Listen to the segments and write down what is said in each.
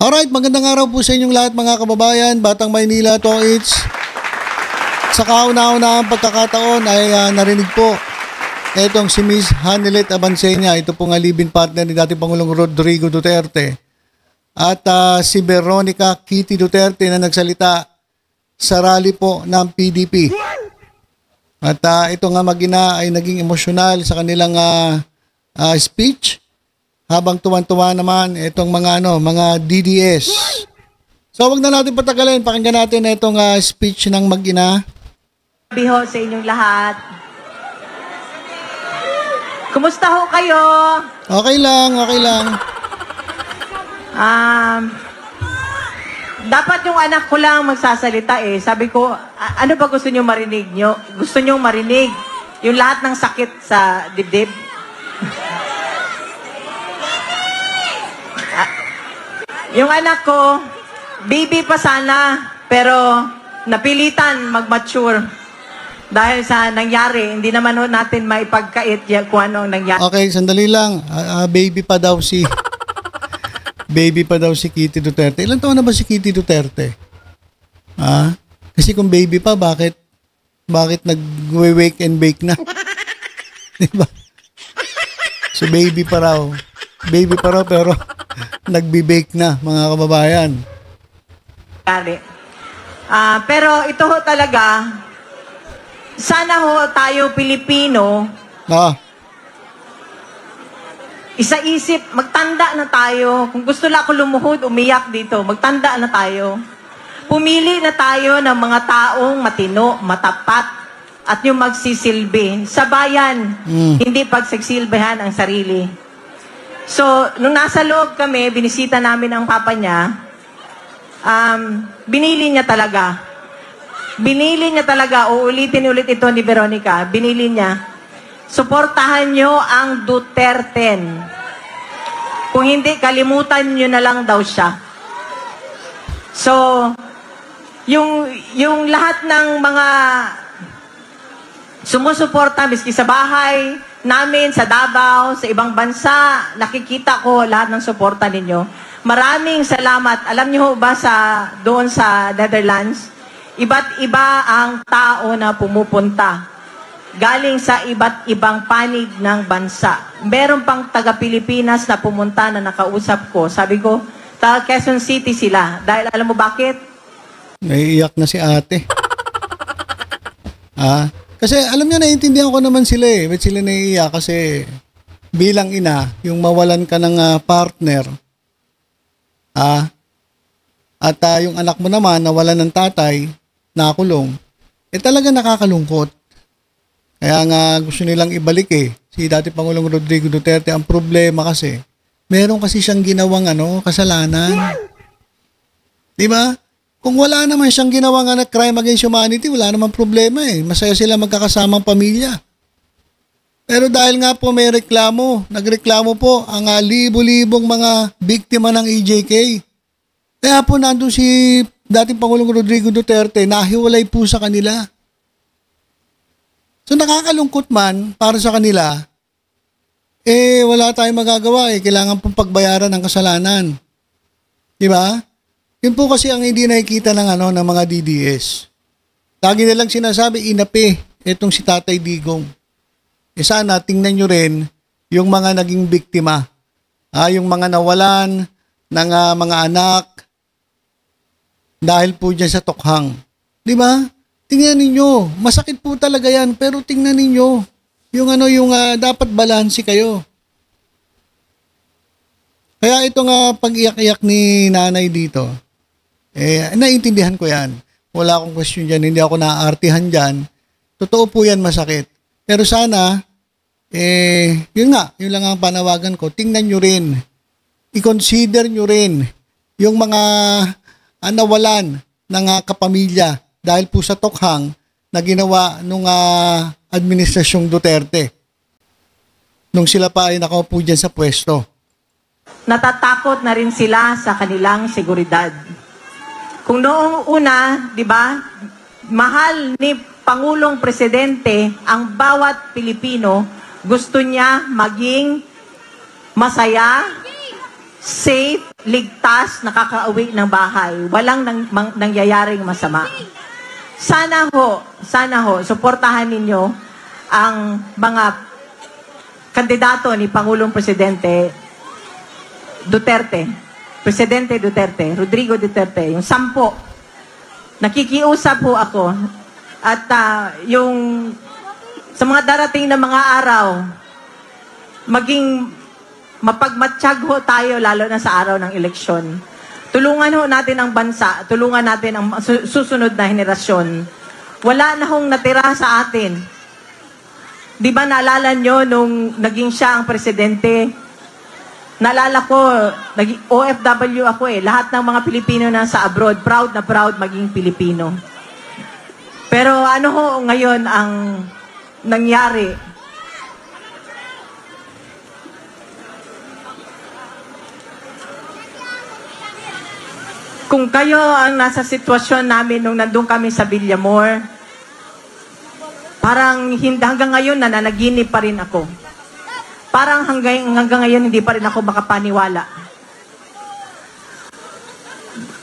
Alright, magandang araw po sa inyong lahat mga kababayan, Batang Maynila, Toits. Sa kauna-unahang pagkakataon ay narinig po itong si Miss Hanilet Abansenya, ito pong live-in partner ni dating Pangulong Rodrigo Duterte. At si Veronica Kitty Duterte na nagsalita sa rally po ng PDP. At ito nga mag-ina ay naging emosyonal sa kanilang speech. Habang tuwan-tuwa naman itong mga DDS. So wag na natin patagalin, pakinggan natin itong speech ng mag-ina. Biho sa inyong lahat. Kumusta ho kayo? Okay lang, okay lang. Dapat yung anak ko lang magsasalita eh. Sabi ko, ano ba gusto niyo marinig nyo? Gusto niyo marinig yung lahat ng sakit sa dibdib? Yung anak ko, baby pa sana, pero napilitan mag-mature. Dahil sa nangyari, hindi naman natin maipagkait kung anong nangyari. Okay, sandali lang. Baby pa daw si Kitty Duterte. Ilan taon na ba si Kitty Duterte? Kasi kung baby pa, bakit nag-wake and bake na? Diba? So baby pa raw. Baby pa raw pero nagbe-bake na, mga kababayan. Pero ito ho talaga, sana ho tayo Pilipino, isa-isip, magtanda na tayo. Kung gusto lang ako lumuhod, umiyak dito, magtanda na tayo. Pumili na tayo ng mga taong matino, matapat, at yung magsisilbi sa bayan, hindi pagsisilbihan ang sarili. So, nung nasa loob kami, binisita namin ang papa niya, binili niya talaga. Binili niya talaga, uulitin ulit ito ni Veronica, binili niya, suportahan niyo ang Duterte. Kung hindi, kalimutan niyo na lang daw siya. So, yung lahat ng mga sumusuporta, miski sa bahay namin, sa Davao, sa ibang bansa, nakikita ko lahat ng suporta ninyo. Maraming salamat. Alam niyo ba doon sa Netherlands, iba't iba ang tao na pumupunta. Galing sa iba't ibang panig ng bansa. Meron pang taga-Pilipinas na pumunta na nakausap ko. Sabi ko, taga Quezon City sila. Dahil alam mo bakit? Naiiyak na si ate. Kasi alam niyo, naiintindihan ko naman sila eh. Ba't sila naiiyak? Kasi bilang ina, yung mawalan ka ng partner, at yung anak mo naman nawalan ng tatay, nakulong, talaga nakakalungkot. Kaya nga gusto nilang ibalik si dating Pangulong Rodrigo Duterte. Ang problema kasi, meron kasi siyang ginawang kasalanan. Diba? Kung wala naman siyang ginawang crime against humanity, wala naman problema Masaya sila magkakasamang pamilya. Pero dahil nga po may nagreklamo po ang libo-libong mga biktima ng EJK. Kaya po nandun si dating Pangulong Rodrigo Duterte, nahiwalay po sa kanila. So nakakalungkot man para sa kanila, wala tayong magagawa Kailangan pong pagbayaran ng kasalanan. Diba? Yun po kasi ang hindi nakikita ng mga DDS. Lagi nilang sinasabi, inapi, itong si Tatay Digong. Sana tingnan nyo rin yung mga naging biktima. Yung mga nawalan ng mga anak dahil po dyan sa tokhang. Di ba? Tingnan ninyo. Masakit po talaga yan, pero tingnan ninyo. Yung dapat balanse kayo. Kaya ito nga pag-iyak-iyak ni nanay dito, naiintindihan ko yan. Wala akong question dyan, hindi ako naaartihan dyan. Totoo po yan, masakit. Pero sana, yun lang ang panawagan ko. Tingnan nyo rin, i-consider nyo rin yung mga nawalan ng kapamilya dahil po sa tokhang na ginawa nung administrasyong Duterte. Nung sila pa ay nakaupo dyan sa pwesto. Natatakot na rin sila sa kanilang seguridad. Kung noong una, di ba, mahal ni Pangulong Presidente ang bawat Pilipino, gusto niya maging masaya, safe, ligtas, nakakauwi ng bahay. Walang nangyayaring masama. Sana ho, suportahan ninyo ang mga kandidato ni Pangulong Presidente Duterte, Rodrigo Duterte, yung 10. Nakikiusap po ako. At yung sa mga darating na mga araw, maging mapagmatsyag ho tayo lalo na sa araw ng eleksyon. Tulungan ho natin ang bansa, tulungan natin ang susunod na henerasyon. Wala na hong natira sa atin. Di ba naalala nyo nung naging siya ang presidente? Naalala ko, naging OFW ako eh. Lahat ng mga Pilipino na sa abroad, proud na proud maging Pilipino. Pero ano ho ngayon ang nangyari? Kung kayo ang nasa sitwasyon namin nung nandun kami sa Villamor, parang hanggang ngayon nananaginip pa rin ako. Parang hanggang ngayon hindi pa rin ako makapaniwala.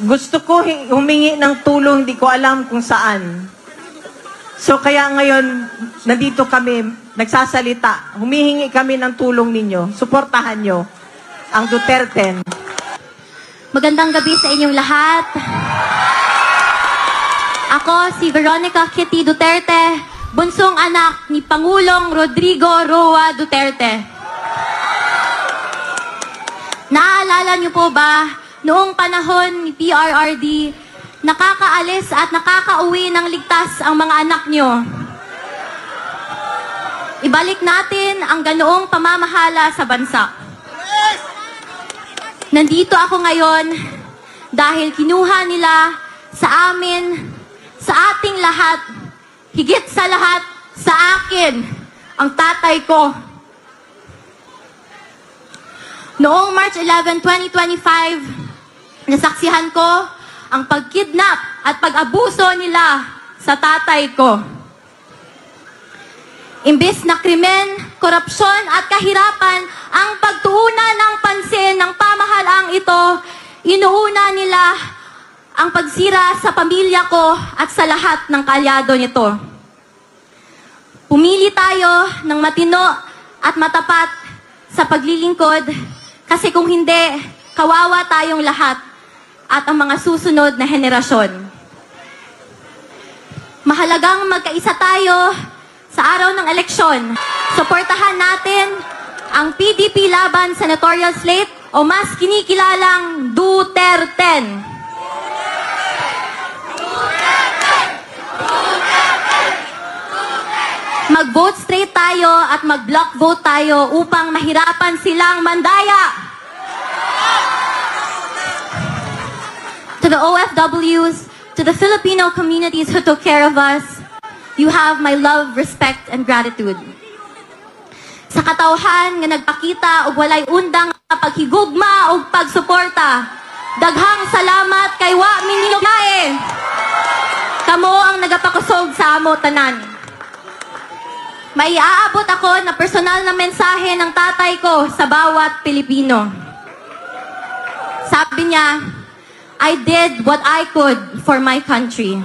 Gusto ko humingi ng tulong, hindi ko alam kung saan. So kaya ngayon, nandito kami, nagsasalita. Humihingi kami ng tulong ninyo. Suportahan nyo ang Duterte. Magandang gabi sa inyong lahat. Ako si Veronica Kitty Duterte, bunsong anak ni Pangulong Rodrigo Roa Duterte. Naalala niyo po ba, noong panahon ni PRRD, nakakaalis at nakakauwi ng ligtas ang mga anak niyo? Ibalik natin ang ganoong pamamahala sa bansa. Nandito ako ngayon dahil kinuha nila sa amin, sa ating lahat, higit sa lahat, sa akin, ang tatay ko. Noong March 11, 2025, nasaksihan ko ang pagkidnap at pag-abuso nila sa tatay ko. Imbes na krimen, korupsyon at kahirapan ang pagtuunan ng pansin ng pamahalaang ito, inuuna nila ang pagsira sa pamilya ko at sa lahat ng kaalyado nito. Pumili tayo ng matino at matapat sa paglilingkod kasi kung hindi, kawawa tayong lahat at ang mga susunod na henerasyon. Mahalagang magkaisa tayo sa araw ng eleksyon. Suportahan natin ang PDP laban senatorial slate o mas kinikilalang Duterte. Mag-vote straight tayo at mag-block vote tayo upang mahirapan silang mandaya. To the OFWs, to the Filipino communities who took care of us, you have my love, respect, and gratitude. Sa katawhan nga nagpakita og walay undang nga paghigugma og pagsuporta, daghang salamat kay wa minilugnae. Kamo ang nagapakusog sa amo tanan. May aabot ako na personal na mensahe ng tatay ko sa bawat Pilipino. Sabi niya, I did what I could for my country.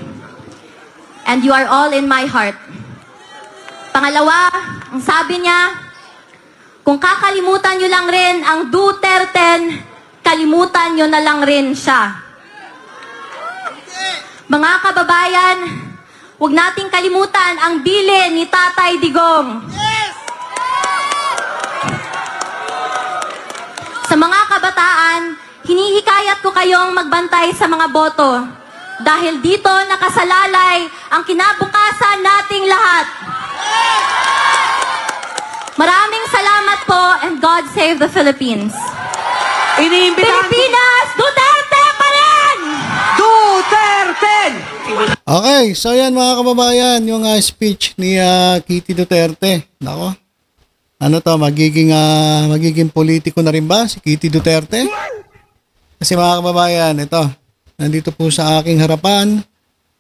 And you are all in my heart. Pangalawa, ang sabi niya, kung kakalimutan nyo lang rin ang Duterte, kalimutan nyo na lang rin siya. Mga kababayan, huwag nating kalimutan ang bilin ni Tatay Digong. Sa mga kabataan, hinihikayat ko kayong magbantay sa mga boto. Dahil dito nakasalalay ang kinabukasan nating lahat. Maraming salamat po and God save the Philippines. Pilipinas, Duterte pa rin! Duterte! Okay, so yan mga kababayan, yung speech ni Kitty Duterte. Nako, ano to, magiging politiko na rin ba si Kitty Duterte? Kasi mga kababayan, ito, nandito po sa aking harapan,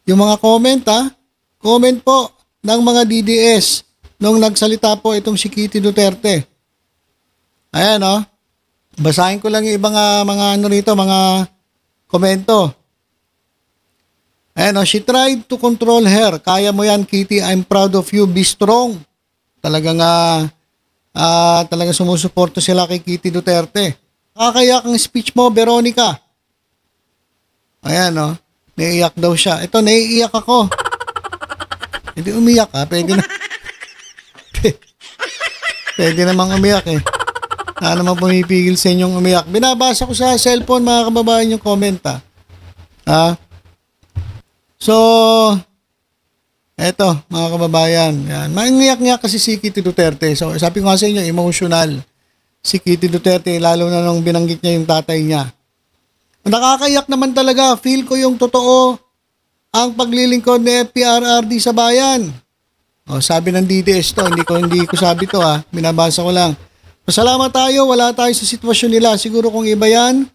yung mga comment po ng mga DDS nung nagsalita po itong si Kitty Duterte. Ayan, oh. Basahin ko lang yung ibang mga ano rito, mga komento. Ayan, she tried to control her. Kaya mo yan, Kitty. I'm proud of you. Be strong. Talagang sumusuporto sila kay Kitty Duterte. Kakayak ang speech mo, Veronica. Ayan, naiiyak daw siya. Ito, naiiyak ako. Hindi umiyak, Pwede na. Pwede namang umiyak, Wala naman pumipigil sa inyong umiyak. Binabasa ko sa cellphone, mga kababayan, yung comment, So, eto, mga kababayan. Yan. Mangiyak-ngiyak kasi si Kitty Duterte. So, sabi ko nga sa inyo, emotional. Si Kitty Duterte, lalo na nung binanggit niya yung tatay niya. Nakakayak naman talaga. Feel ko yung totoo ang paglilingkod ni FPRRD sa bayan. Sabi ng DDS to. Hindi ko sabi to, Binabasa ko lang. Pasalamat tayo. Wala tayo sa sitwasyon nila. Siguro kung iba yan,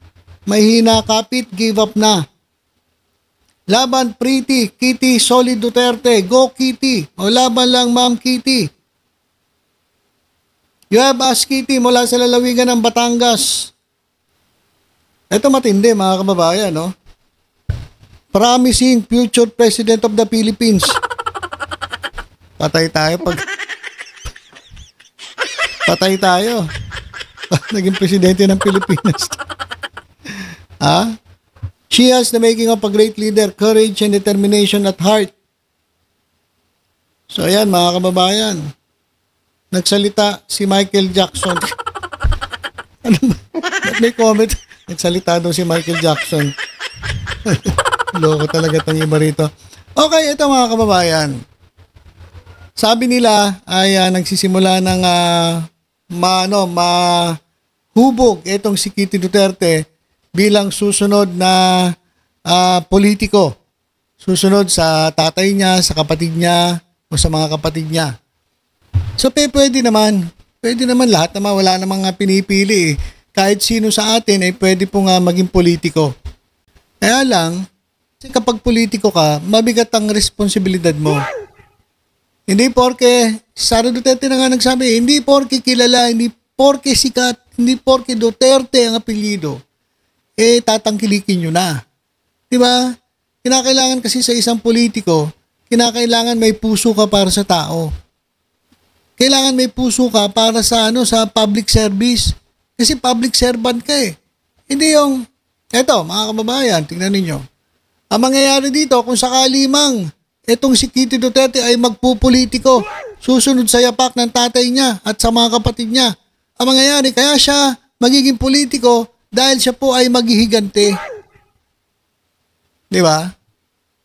may hinakapit, give up na. Laban, Pretty, Kitty, Solid Duterte. Go, Kitty. Laban lang, Ma'am Kitty. You have asked Kitty mula sa lalawigan ng Batangas. Ito matindi, mga kababayan, Promising future President of the Philippines. Patay tayo pag... Patay tayo. Naging presidente ng Pilipinas. She has the making of a great leader, courage and determination at heart. So ayan, mga kababayan. Nagsalita si Michael Jackson. Ano ba? May comment. Nagsalita daw si Michael Jackson. Loko talaga itong iba rito. Okay, ito mga kababayan. Sabi nila ay nagsisimula ng mahubog itong si Kitty Duterte bilang susunod na politiko. Susunod sa tatay niya, sa kapatid niya, o sa mga kapatid niya. So, pwede naman. Pwede naman lahat naman. Wala namang pinipili. Kahit sino sa atin ay pwede pong maging politiko. Kaya lang, kasi kapag politiko ka, mabigat ang responsibilidad mo. Hindi porke, Sara Duterte na nga nagsabi, hindi porke kilala, hindi porke sikat, hindi porke Duterte ang apelyido, tatangkilikin nyo na. Diba? Kinakailangan kasi sa isang politiko, kinakailangan may puso ka para sa tao. Kailangan may puso ka para sa sa public service. Kasi public servant ka Hindi yung, eto mga kababayan, tingnan ninyo. Ang mangyayari dito, kung sakali mang etong si Kitty Duterte ay magpupolitiko, susunod sa yapak ng tatay niya at sa mga kapatid niya. Ang mangyayari, kaya siya magiging politiko dahil siya po ay maghihigante. Di ba?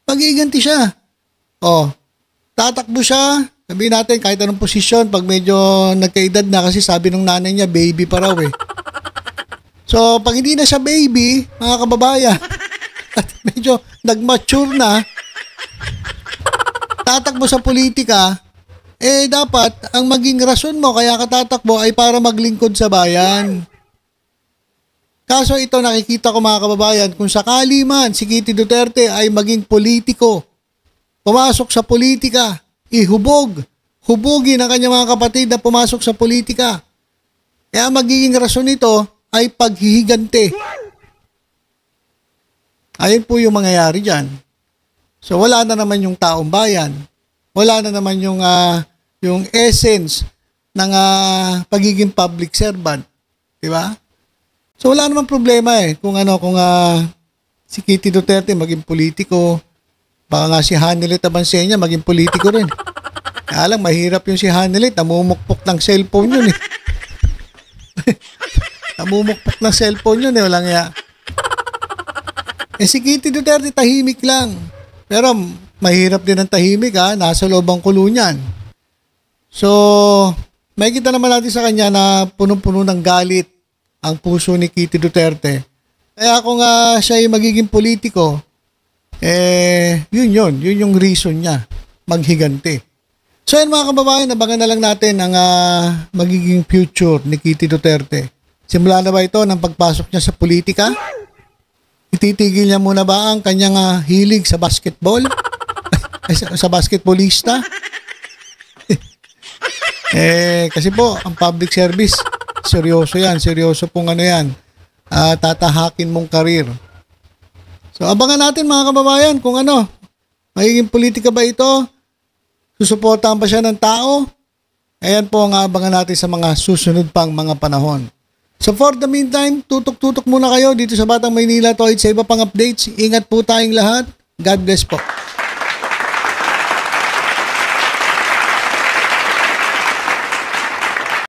Maghihiganti siya. Tatakbo siya. Sabihin natin, kahit anong posisyon, pag medyo nagkaedad na, kasi sabi ng nanay niya, baby pa raw So, pag hindi na siya baby, mga kababayan, at medyo nag-mature na, tatakbo sa politika, dapat, ang maging rason mo, kaya ka tatakbo, ay para maglingkod sa bayan. Kaso ito, nakikita ko mga kababayan, kung sakali man si Kitty Duterte ay maging politiko, pumasok sa politika, hubugin ang kanyang mga kapatid na pumasok sa politika. Kaya magiging rason nito ay paghihigante. Ayun po yung mangyayari dyan. So wala na naman yung taong bayan. Wala na naman yung essence ng pagiging public servant. Diba? So wala namang problema kung si Kitty Duterte maging politiko. Baka nga si Hanilet Abansenya maging politiko rin. Kaya lang, mahirap yung si Hanilet. Namumukpok ng cellphone yun Namumukpok ng cellphone yun Walang ya. Si Kitty Duterte tahimik lang. Pero mahirap din ang tahimik Nasa loob ang kulo niyan. So, makikita naman natin sa kanya na punong-puno ng galit ang puso ni Kitty Duterte. Kaya kung siya ay magiging politiko, yun yung reason niya, maghigante. So yun mga kababayan, abangan na lang natin ang magiging future ni Kitty Duterte. Simula na ba ito ng pagpasok niya sa politika? Ititigil niya muna ba ang kanyang hilig sa basketball? Sa basketballista? Kasi po, ang public service, seryoso yan. Seryoso pong ano yan. Tatahakin mong karir. So, abangan natin mga kababayan kung ano. Magiging politika ba ito? Susuportahan pa siya ng tao? Ayan po ang abangan natin sa mga susunod pang mga panahon. So for the meantime, tutok-tutok muna kayo dito sa Batang Maynila to sa iba pang updates. Ingat po tayong lahat. God bless po.